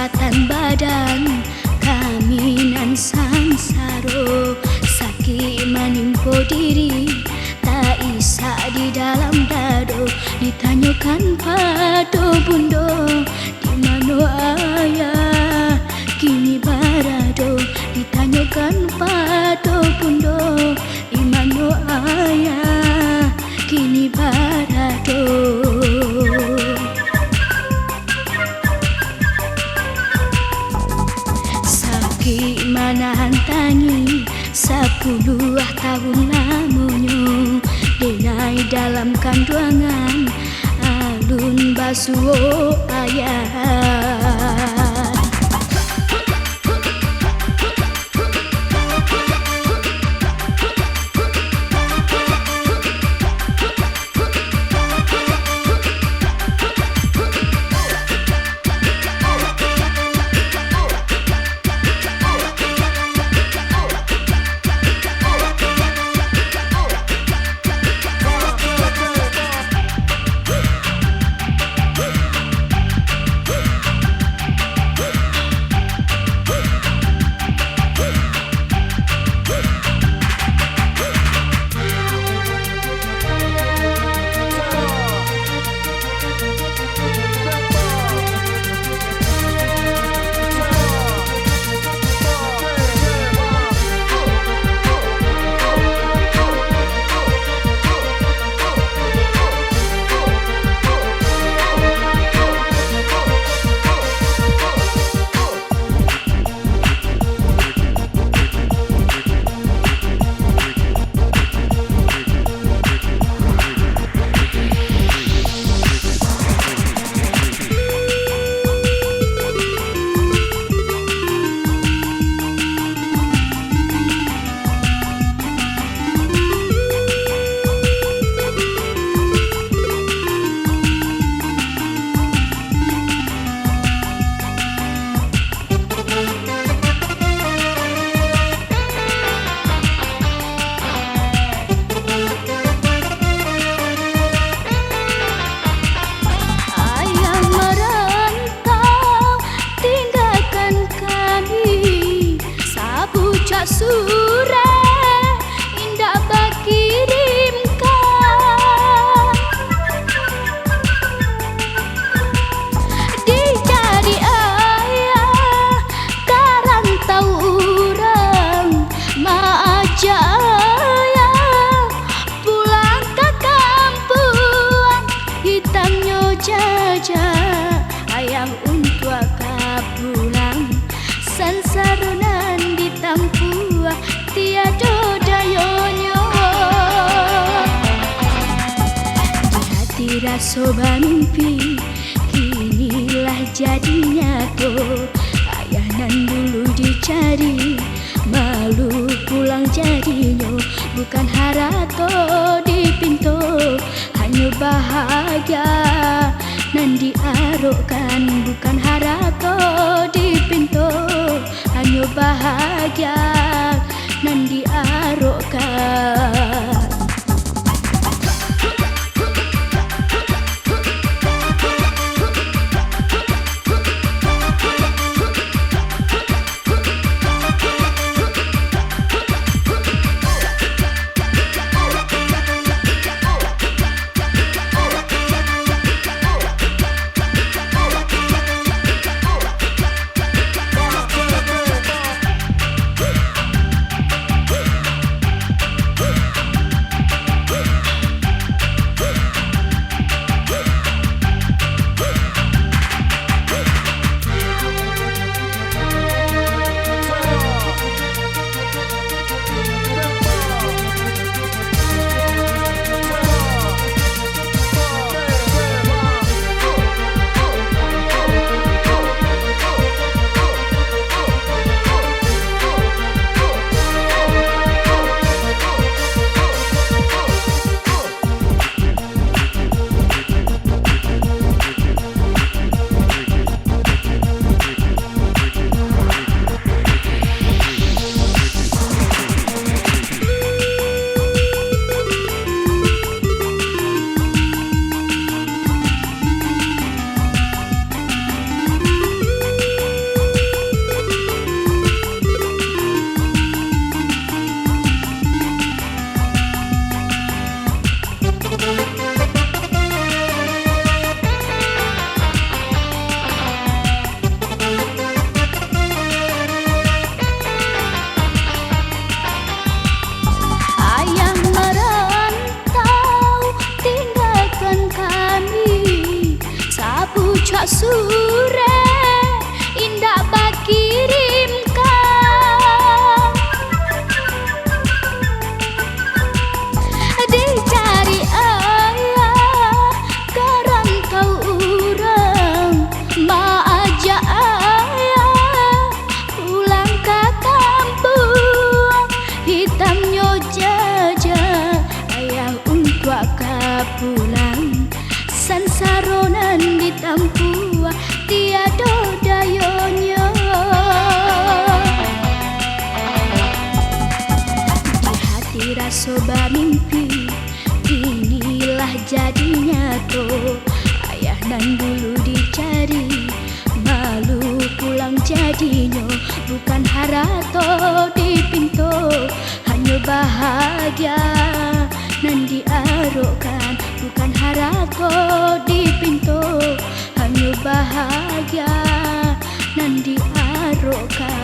kesehatan badan kami nan sangsaro, sakit menimpa diri tak isa di dalam dado. Ditanyakan pada bundo, di mana ayah kini barado. Ditanyakan pada bundo, di mana ayah kini barado. Sakit manahan tangi 10 tahun lamunyo, denai dalam kandungan alun basuh ayah. Surat indah berkirimkan, dicari ayah karantau orang maja ayah pulang ke kampung. Hitamnya jajah ayam untuk pulang sansaronan ditampu tiada dayanya. Di hati rasa mimpi kinilah jadi nyata. Ayah nan dulu dicari malu pulang jadinya. Bukan harato di pintu, hanya bahagia nan diarokkan. Bukan harato di pintu, hanya bahagia nan diarokkan. sure indah bakirimkan dicari ayah garantau urang ma aja ayah pulang ke kampung hitamnya jaja ayah untuk pulang sansaronan ditampu tiada dayonya di hati rasa mimpi inilah jadinya tuh ayah nan dulu dicari malu pulang jadinya bukan harato di pintu hanya bahagia nan diarokan bukan harato di pintu hanya bahagia nan diarokan.